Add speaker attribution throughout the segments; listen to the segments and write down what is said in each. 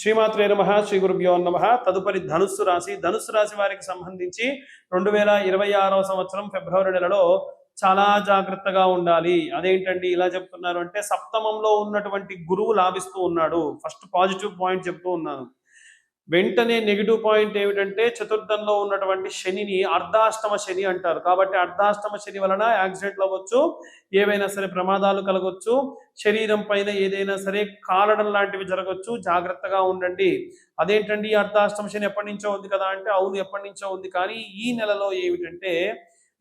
Speaker 1: శ్రీమాత్రే నమః శ్రీ గురుభ్యో నమః. తదుపరి ధనుస్సు రాశి వారికి సంబంధించి 2026వ సంవత్సరం ఫిబ్రవరి నెలలో చాలా జాగ్రత్తగా ఉండాలి. అదేంటండి ఇలా చెప్తున్నారు అంటే, సప్తమంలో ఉన్నటువంటి గురువు లాభిస్తూ ఉన్నాడు. ఫస్ట్ పాజిటివ్ పాయింట్ చెప్తూ ఉన్నాను. వెంటనే నెగిటివ్ పాయింట్ ఏమిటంటే, చతుర్థంలో ఉన్నటువంటి శనిని అర్ధాష్టమ శని అంటారు. కాబట్టి అర్ధాష్టమ శని వలన యాక్సిడెంట్లు అవ్వచ్చు, ఏవైనా సరే ప్రమాదాలు కలగొచ్చు, శరీరం పైన ఏదైనా సరే కాలడం లాంటివి జరగవచ్చు. జాగ్రత్తగా ఉండండి. అదేంటండి అర్ధాష్టమ శని ఎప్పటి నుంచో ఉంది కదా అంటే, అవును ఎప్పటి నుంచో ఉంది. కానీ ఈ నెలలో ఏమిటంటే,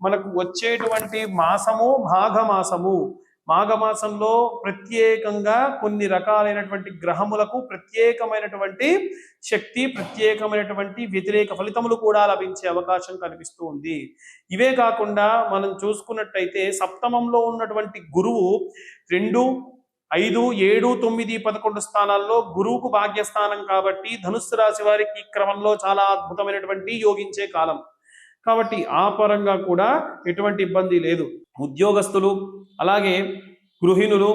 Speaker 1: మనకు వచ్చేటువంటి మాసము మాఘమాసము. మాఘమాసంలో ప్రత్యేకంగా కొన్ని రకాలైనటువంటి గ్రహములకు ప్రత్యేకమైనటువంటి శక్తి, ప్రత్యేకమైనటువంటి వ్యతిరేక ఫలితములు కూడా లభించే అవకాశం కనిపిస్తూ ఉంది. ఇవే కాకుండా మనం చూసుకున్నట్టయితే సప్తమంలో ఉన్నటువంటి గురువు 2, 5, 7, 9, 11 స్థానాల్లో గురువుకు భాగ్యస్థానం కాబట్టి ధనుస్సు రాశి వారికి ఈ క్రమంలో చాలా అద్భుతమైనటువంటి యోగించే కాలం. కాబట్టి ఆ పరంగా కూడా ఎటువంటి ఇబ్బంది లేదు. ఉద్యోగస్తులు, అలాగే గృహిణులు,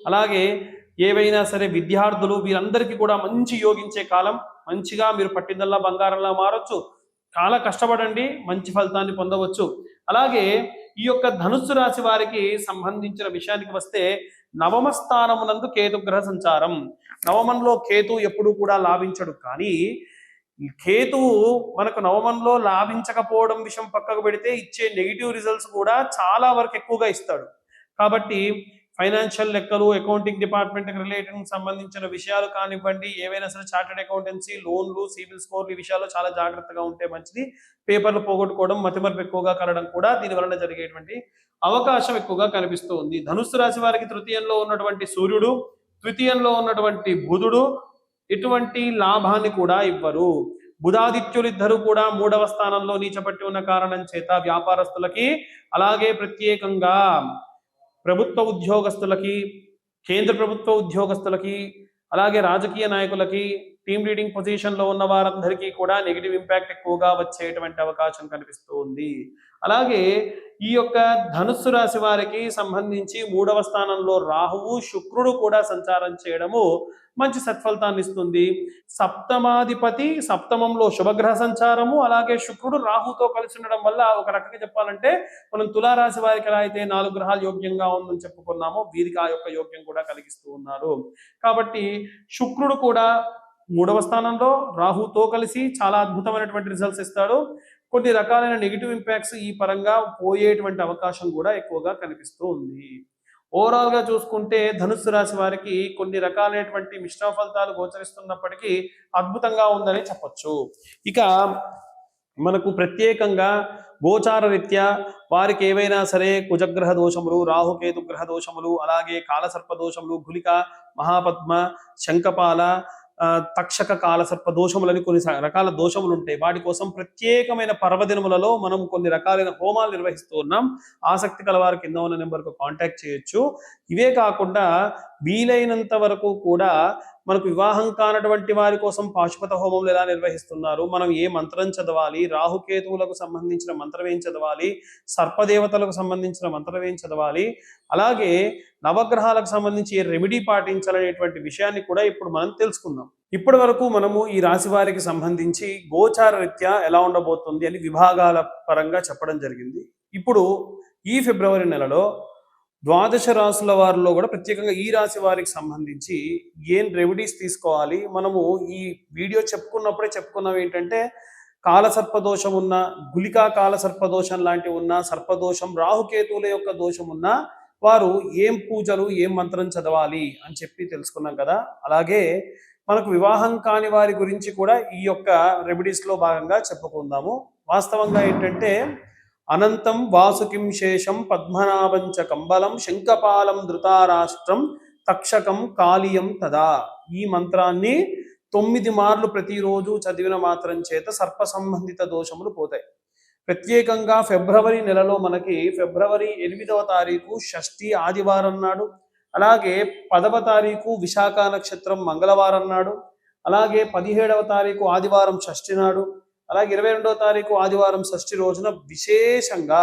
Speaker 1: అలాగే ఏవైనా సరే విద్యార్థులు, వీరందరికీ కూడా మంచి యోగించే కాలం. మంచిగా మీరు పట్టిందల్లా బంగారంలా మారొచ్చు. చాలా కష్టపడండి, మంచి ఫలితాన్ని పొందవచ్చు. అలాగే ఈ యొక్క ధనుస్సు రాశి వారికి సంబంధించిన విషయానికి వస్తే, నవమ స్థానమునందు కేతుగ్రహ సంచారం. నవమంలో కేతు ఎప్పుడు కూడా లాభించడు. కానీ కేతువు మనకు నవమంలో లాభించకపోవడం విషయం పక్కకు పెడితే ఇచ్చే నెగిటివ్ రిజల్ట్స్ కూడా చాలా వరకు ఎక్కువగా ఇస్తాడు. కాబట్టి ఫైనాన్షియల్ లెక్కలు, అకౌంటింగ్ డిపార్ట్మెంట్కి రిలేటెడ్ సంబంధించిన విషయాలు కానివ్వండి, ఏవైనా సరే చార్టెడ్ అకౌంటెన్సీ, లోన్లు, సిబిల్ స్కోర్లు, ఈ విషయాల్లో చాలా జాగ్రత్తగా ఉంటే మంచిది. పేపర్లు పోగొట్టుకోవడం, మతిమరుపు ఎక్కువగా కలగడం కూడా దీని వలన జరిగేటువంటి అవకాశం ఎక్కువగా కనిపిస్తూ ఉంది. ధనుస్సు రాశి వారికి తృతీయంలో ఉన్నటువంటి సూర్యుడు, ద్వితీయంలో ఉన్నటువంటి బుధుడు ఎటువంటి లాభాన్ని కూడా ఇవ్వరు. బుధాదిత్యులిద్దరూ కూడా 3వ స్థానంలో నీచపట్టి ఉన్న కారణం చేత వ్యాపారస్తులకి, అలాగే ప్రత్యేకంగా ప్రభుత్వ ఉద్యోగస్తులకి, కేంద్ర ప్రభుత్వ ఉద్యోగస్తులకి, అలాగే రాజకీయ నాయకులకి, టీమ్ లీడింగ్ పొజిషన్లో ఉన్న వారందరికీ కూడా నెగిటివ్ ఇంపాక్ట్ ఎక్కువగా వచ్చేటువంటి అవకాశం కనిపిస్తూ ఉంది. అలాగే ఈ యొక్క ధనుస్సు రాశి వారికి సంబంధించి 3వ స్థానంలో రాహువు, శుక్రుడు కూడా సంచారం చేయడము మంచి సత్ఫలితాన్ని ఇస్తుంది. సప్తమాధిపతి సప్తమంలో శుభగ్రహ సంచారము, అలాగే శుక్రుడు రాహుతో కలిసి ఉండడం వల్ల ఒక రకంగా చెప్పాలంటే, మనం తులారాశి వారికి ఎలా అయితే 4 గ్రహాలు యోగ్యంగా ఉందని చెప్పుకున్నామో, వీరికి ఆ యొక్క యోగ్యం కూడా కలిగిస్తూ ఉన్నారు. కాబట్టి శుక్రుడు కూడా 3వ స్థానంలో రాహుతో కలిసి చాలా అద్భుతమైనటువంటి రిజల్ట్స్ ఇస్తాడు. కొన్ని రకాలైన నెగిటివ్ ఇంపాక్ట్స్ ఈ పరంగా పోయేటువంటి అవకాశం కూడా ఎక్కువగా కనిపిస్తూ ఉంది. ఓవరాల్ గా చూసుకుంటే ధనుస్సు రాశి వారికి కొన్ని రకాలైనటువంటి మిశ్రమ ఫలితాలు గోచరిస్తున్నప్పటికీ అద్భుతంగా ఉందని చెప్పొచ్చు. ఇక మనకు ప్రత్యేకంగా గోచార రీత్యా వారికి ఏవైనా సరే కుజగ్రహ దోషములు, రాహుకేతు గ్రహ దోషములు, అలాగే కాలసర్ప దోషములు, గులిక, మహాపద్మ, శంఖపాల, తక్షక, కాలసర్ప దోషములని కొన్ని రకాల దోషములు ఉంటాయి. వాటి కోసం ప్రత్యేకమైన పర్వదినములలో మనం కొన్ని రకాలైన హోమాలు నిర్వహిస్తూ ఉన్నాం. ఆసక్తి కల వారి కింద ఉన్న నెంబర్కు కాంటాక్ట్ చేయొచ్చు. ఇవే కాకుండా వీలైనంత వరకు కూడా మనకు వివాహం కానటువంటి వారి కోసం పాశుపత హోమంలు ఎలా నిర్వహిస్తున్నారు, మనం ఏ మంత్రం చదవాలి, రాహుకేతువులకు సంబంధించిన మంత్రం ఏం చదవాలి, సర్పదేవతలకు సంబంధించిన మంత్రం ఏం చదవాలి, అలాగే నవగ్రహాలకు సంబంధించి ఏ రెమెడీ పాటించాలనేటువంటి విషయాన్ని కూడా ఇప్పుడు మనం తెలుసుకుందాం. ఇప్పటి వరకు మనము ఈ రాశి వారికి సంబంధించి గోచార రీత్యా ఎలా ఉండబోతుంది అని విభాగాల పరంగా చెప్పడం జరిగింది. ఇప్పుడు ఈ ఫిబ్రవరి నెలలో 12 రాశుల వారిలో కూడా ప్రత్యేకంగా ఈ రాశి వారికి సంబంధించి ఏం రెమెడీస్ తీసుకోవాలి, మనము ఈ వీడియో చెప్పుకున్నప్పుడే చెప్పుకున్నాం ఏంటంటే, కాలసర్పదోషం ఉన్న, గులికా కాలసర్పదోషం లాంటివి ఉన్న, సర్పదోషం, రాహుకేతువుల యొక్క దోషం ఉన్న వారు ఏం పూజలు, ఏం మంత్రం చదవాలి అని చెప్పి తెలుసుకున్నాం కదా. అలాగే మనకు వివాహం కాని వారి గురించి కూడా ఈ యొక్క రెమెడీస్లో భాగంగా చెప్పుకుందాము. వాస్తవంగా ఏంటంటే, అనంతం వాసుకిం శేషం పద్మనాభంచ కంబలం శంఖపాలం ధృతారాష్ట్రం తక్షకం కాళీయం తదా. ఈ మంత్రాన్ని 9 మార్లు ప్రతిరోజు చదివిన మాత్రం చేత సర్ప సంబంధిత దోషములు పోతాయి. ప్రత్యేకంగా ఫిబ్రవరి నెలలో మనకి ఫిబ్రవరి 8వ తారీఖు షష్ఠి ఆదివారం నాడు, అలాగే 10వ తారీఖు విశాఖ నక్షత్రం మంగళవారం నాడు, అలాగే 17వ తారీఖు ఆదివారం షష్ఠి నాడు, అలాగే 22వ తారీఖు ఆదివారం షష్ఠి రోజున విశేషంగా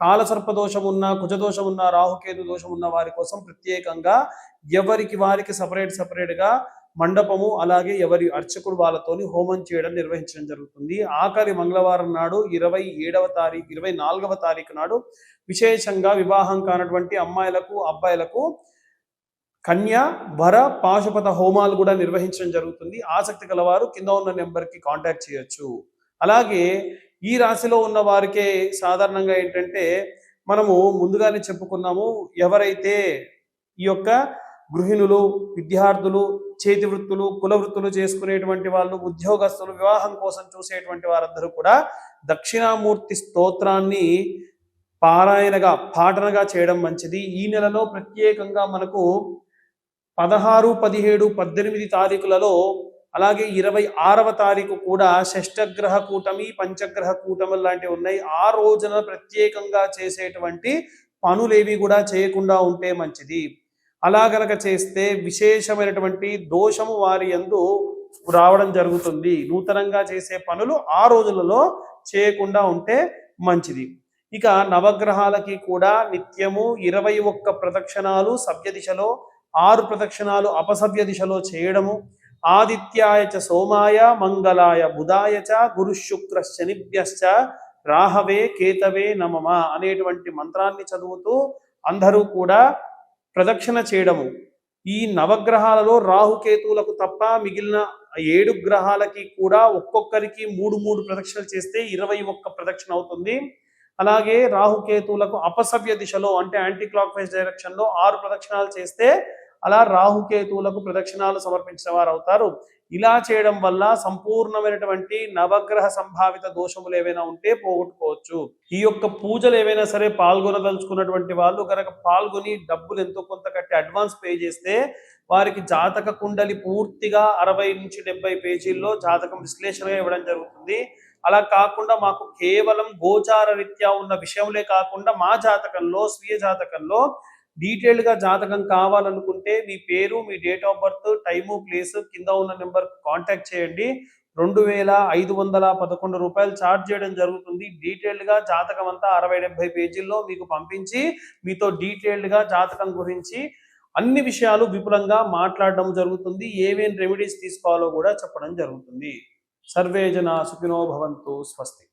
Speaker 1: కాలసర్ప దోషం ఉన్న, కుజదోషం ఉన్న, రాహుకేతు దోషం ఉన్న వారి కోసం ప్రత్యేకంగా ఎవరికి వారికి సపరేట్గా మండపము అలాగే ఎవరి అర్చకుడు వాళ్ళతోని హోమం చేయడం నిర్వహించడం జరుగుతుంది. ఆఖరి మంగళవారం నాడు 24వ తారీఖు నాడు విశేషంగా వివాహం కానటువంటి అమ్మాయిలకు అబ్బాయిలకు కన్య వర పాశుపత హోమాలు కూడా నిర్వహించడం జరుగుతుంది. ఆసక్తి గలవారు కింద ఉన్న నెంబర్కి కాంటాక్ట్ చేయొచ్చు. అలాగే ఈ రాశిలో ఉన్న వారికే సాధారణంగా ఏంటంటే మనము ముందుగానే చెప్పుకున్నాము, ఎవరైతే ఈ యొక్క గృహిణులు, విద్యార్థులు, చేతి వృత్తులు, కుల వృత్తులు చేసుకునేటువంటి వాళ్ళు, ఉద్యోగస్తులు, వివాహం కోసం చూసేటువంటి వారందరూ కూడా దక్షిణామూర్తి స్తోత్రాన్ని పాఠనగా చేయడం మంచిది. ఈ నెలలో ప్రత్యేకంగా మనకు 16, 17, 18 తారీఖులలో అలాగే 26వ తారీఖు కూడా షష్టగ్రహ కూటమి, పంచగ్రహ కూటమి లాంటివి ఉన్నాయి. ఆ రోజున ప్రత్యేకంగా చేసేటువంటి పనులేవి కూడా చేయకుండా ఉంటే మంచిది. అలా గనక చేస్తే విశేషమైనటువంటి దోషము వారి యందు రావడం జరుగుతుంది. నూతనంగా చేసే పనులు ఆ రోజులలో చేయకుండా ఉంటే మంచిది. ఇక నవగ్రహాలకి కూడా నిత్యము 21 ప్రదక్షిణాలు సవ్య దిశలో, 6 ప్రదక్షిణాలు అపసవ్య దిశలో చేయడము, ఆదిత్యాయ చ సోమాయ మంగళాయ బుధాయ చ గురు శుక్ర శనిభ్యశ్చ రాహవే కేతవే నమః అనేటువంటి మంత్రాన్ని చదువుతూ అందరూ కూడా ప్రదక్షిణ చేయడము. ఈ నవగ్రహాలలో రాహుకేతువులకు తప్ప మిగిలిన 7 గ్రహాలకి కూడా ఒక్కొక్కరికి 3 ప్రదక్షిణలు చేస్తే 21 ప్రదక్షిణ అవుతుంది. అలాగే రాహుకేతువులకు అపసవ్య దిశలో అంటే యాంటీ క్లాక్ వైజ్ డైరెక్షన్లో 6 ప్రదక్షిణాలు చేస్తే అలా రాహుకేతువులకు ప్రదక్షిణాలు సమర్పించిన వారు అవుతారు. ఇలా చేయడం వల్ల సంపూర్ణమైనటువంటి నవగ్రహ సంభావిత దోషములు ఏవైనా ఉంటే పోగొట్టుకోవచ్చు. ఈ యొక్క పూజలు ఏవైనా సరే పాల్గొనదలుచుకున్నటువంటి వాళ్ళు కనుక పాల్గొని డబ్బులు ఎంతో కొంత కట్టి అడ్వాన్స్ పే చేస్తే వారికి జాతక కుండలి పూర్తిగా 60 నుంచి 70 పేజీల్లో జాతకం విశ్లేషణ ఇవ్వడం జరుగుతుంది. అలా కాకుండా మాకు కేవలం గోచార రీత్యా ఉన్న విషయంలే కాకుండా మా జాతకంలో, స్వీయ జాతకంలో డీటెయిల్డ్గా జాతకం కావాలనుకుంటే మీ పేరు, మీ date of birth, time, place కింద ఉన్న నెంబర్ కాంటాక్ట్ చేయండి. 2511 రూపాయలు ఛార్జ్ చేయడం జరుగుతుంది. డీటెయిల్డ్గా జాతకం అంతా 60-70 పేజీల్లో మీకు పంపించి మీతో డీటెయిల్డ్గా జాతకం గురించి అన్ని విషయాలు విపులంగా మాట్లాడడం జరుగుతుంది. ఏమేం రెమెడీస్ తీసుకోవాలో కూడా చెప్పడం జరుగుతుంది. సర్వే జనా సుఖినో భవంతు. స్వస్తి.